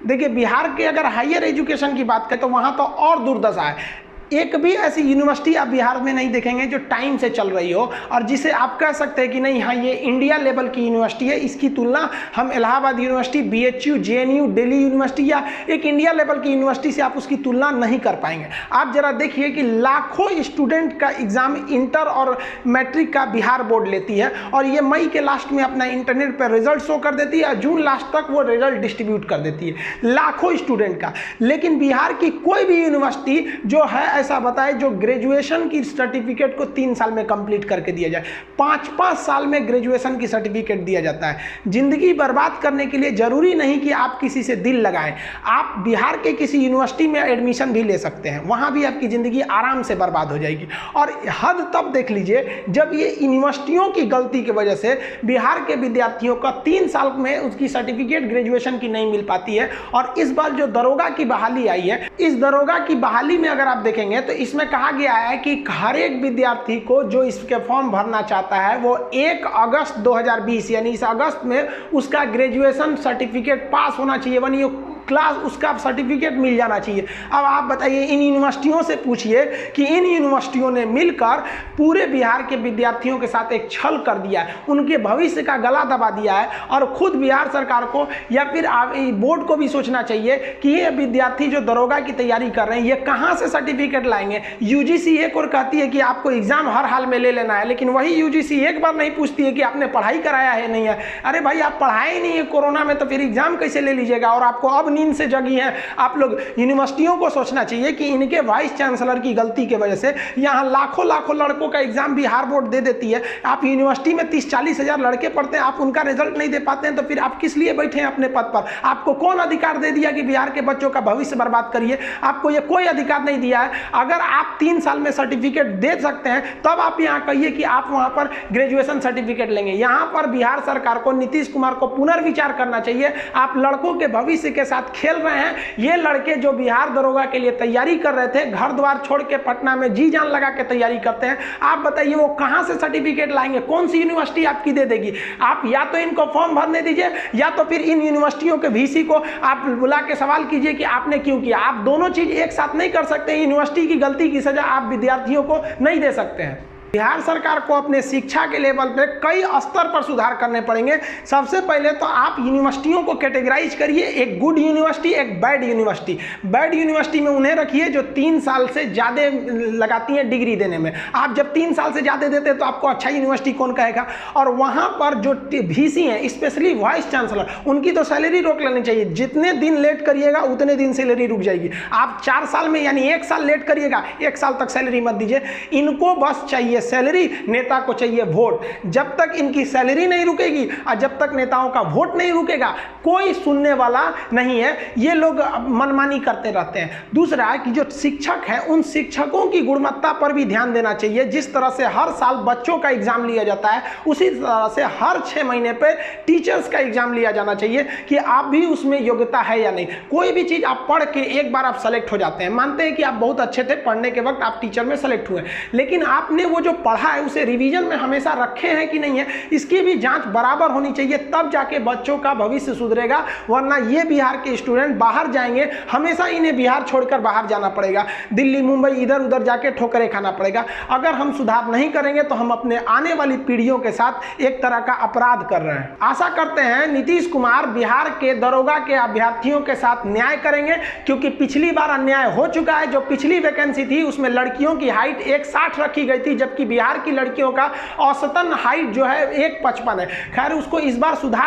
देखिए बिहार के अगर हायर एजुकेशन की बात करें तो वहाँ तो और दुर्दशा है। एक भी ऐसी यूनिवर्सिटी आप बिहार में नहीं देखेंगे जो टाइम से चल रही हो और जिसे आप कह सकते हैं कि नहीं हाँ ये इंडिया लेवल की यूनिवर्सिटी है, इसकी तुलना हम Allahabad university, BHU, JNU, Delhi university या एक इंडिया लेवल की यूनिवर्सिटी से आप उसकी तुलना नहीं कर पाएंगे। आप जरा देखिए कि लाखों स्टूडेंट का एग्जाम इंटर और मैट्रिक का बिहार बोर्ड लेती है और ये मई के लास्ट में अपना इंटरनेट पर रिजल्ट शो कर देती है और जून लास्ट तक वो रिजल्ट डिस्ट्रीब्यूट कर देती है लाखों स्टूडेंट का। लेकिन बिहार की कोई भी यूनिवर्सिटी जो है ऐसा बताए जो ग्रेजुएशन की सर्टिफिकेट को 3 साल में कंप्लीट करके दिया जाए। 5-5 साल में ग्रेजुएशन की सर्टिफिकेट दिया जाता है। जिंदगी बर्बाद करने के लिए जरूरी नहीं कि आप किसी से दिल लगाएं, आप बिहार के किसी यूनिवर्सिटी में एडमिशन भी ले सकते हैं, वहां भी आपकी जिंदगी आराम से बर्बाद हो जाएगी। और हद तब देख लीजिए जब ये यूनिवर्सिटियों की गलती की वजह से बिहार के विद्यार्थियों का 3 साल में उसकी सर्टिफिकेट ग्रेजुएशन की नहीं मिल पाती है। और इस बार जो दरोगा की बहाली आई है, इस दरोगा की बहाली में अगर आप देखेंगे तो इसमें कहा गया है कि हर एक विद्यार्थी को जो इसके फॉर्म भरना चाहता है वो 1 अगस्त 2020 यानी इस अगस्त में उसका ग्रेजुएशन सर्टिफिकेट पास होना चाहिए, यानी क्लास उसका सर्टिफिकेट मिल जाना चाहिए। अब आप बताइए इन यूनिवर्सिटियों से पूछिए कि इन यूनिवर्सिटियों ने मिलकर पूरे बिहार के विद्यार्थियों के साथ एक छल कर दिया है, उनके भविष्य का गला दबा दिया है। और खुद बिहार सरकार को या फिर बोर्ड को भी सोचना चाहिए कि ये विद्यार्थी जो दरोगा की तैयारी कर रहे हैं ये कहाँ से सर्टिफिकेट लाएंगे। UGC एक और कहती है कि आपको एग्जाम हर हाल में ले लेना है, लेकिन वही UGC एक बार नहीं पूछती है कि आपने पढ़ाई कराया है नहीं है। अरे भाई आप पढ़ाए ही नहीं है कोरोना में तो फिर एग्जाम कैसे ले लीजिएगा। और आपको अब नींद से जगी है। आप लोग यूनिवर्सिटियों को सोचना चाहिए कि इनके वाइस चांसलर की गलती की वजह से यहाँ लाखों लाखों लड़कों का एग्जाम बिहार बोर्ड दे देती है। आप यूनिवर्सिटी में 30-40 हजार लड़के पढ़ते हैं, आप उनका रिजल्ट नहीं दे पाते हैं तो फिर आप किस लिए बैठे हैं अपने पद पर। आपको कौन अधिकार दे दिया कि बिहार के बच्चों का भविष्य बर्बाद करिए। आपको ये कोई अधिकार नहीं दिया है। अगर आप 3 साल में सर्टिफिकेट दे सकते हैं तब आप यहाँ कहिए कि आप वहाँ पर ग्रेजुएशन सर्टिफिकेट लेंगे। यहाँ पर बिहार सरकार को, नीतीश कुमार को पुनर्विचार करना चाहिए। आप लड़कों के भविष्य के साथ खेल रहे हैं। ये लड़के जो बिहार दरोगा के लिए तैयारी कर रहे थे, घर द्वार छोड़ के पटना में जी जान लगा के तैयारी करते हैं, आप बताइए वो कहां से सर्टिफिकेट लाएंगे, कौन सी यूनिवर्सिटी आपकी दे देगी। आप या तो इनको फॉर्म भरने दीजिए या तो फिर इन यूनिवर्सिटियों के VC को आप बुला के सवाल कीजिए कि आपने क्यों किया। आप दोनों चीज एक साथ नहीं कर सकते। यूनिवर्सिटी की गलती की सजा आप विद्यार्थियों को नहीं दे सकते हैं। बिहार सरकार को अपने शिक्षा के लेवल पे कई स्तर पर सुधार करने पड़ेंगे। सबसे पहले तो आप यूनिवर्सिटियों को कैटेगराइज करिए, एक गुड यूनिवर्सिटी, एक बैड यूनिवर्सिटी। बैड यूनिवर्सिटी में उन्हें रखिए जो 3 साल से ज़्यादा लगाती हैं डिग्री देने में। आप जब 3 साल से ज़्यादा देते हैं तो आपको अच्छा यूनिवर्सिटी कौन कहेगा। और वहाँ पर जो VC हैं, स्पेशली वाइस चांसलर, उनकी तो सैलरी रोक लेनी चाहिए। जितने दिन लेट करिएगा उतने दिन सैलरी रुक जाएगी। आप 4 साल में यानी 1 साल लेट करिएगा, 1 साल तक सैलरी मत दीजिए। इनको बस चाहिए सैलरी, नेता को चाहिए वोट। जब तक इनकी सैलरी नहीं रुकेगी और जब तक नेताओं का वोट नहीं रुकेगा कोई सुनने वाला नहीं है। ये लोग मनमानी करते रहते हैं। दूसरा कि जो शिक्षक है उन शिक्षकों की गुणवत्ता पर भी ध्यान देना चाहिए। जिस तरह से हर साल बच्चों का एग्जाम लिया जाता है उसी तरह से हर 6 महीने पर टीचर्स का एग्जाम लिया जाना चाहिए कि आप भी उसमें योग्यता है या नहीं। कोई भी चीज आप पढ़ के एक बार आप सेलेक्ट हो जाते हैं, मानते हैं कि आप बहुत अच्छे थे, पढ़ने के वक्त आप टीचर में सेलेक्ट हुए, लेकिन आपने वो जो पढ़ा है उसे रिवीजन में हमेशा रखे हैं कि नहीं है, इसकी भी जांच बराबर होनी चाहिए। तब जाके बच्चों का भविष्य सुधरेगा। वरना ये बिहार के स्टूडेंट बाहर जाएंगे, हमेशा इन्हें बिहार छोड़कर बाहर जाना पड़ेगा, दिल्ली मुंबई इधर उधर जाके ठोकरें खाना पड़ेगा। अगर हम सुधार नहीं करेंगे तो हम अपने आने वाली पीढ़ियों के साथ एक तरह का अपराध कर रहे हैं। आशा करते हैं नीतीश कुमार बिहार के दरोगा के अभ्यर्थियों के साथ न्याय करेंगे, क्योंकि पिछली बार अन्याय हो चुका है। जो पिछली वैकेंसी थी उसमें लड़कियों की हाइट 160 रखी गई थी, जबकि बिहार की लड़कियों का औसतन हाइट जो है 155 है। खैर उसको इस बार सुधार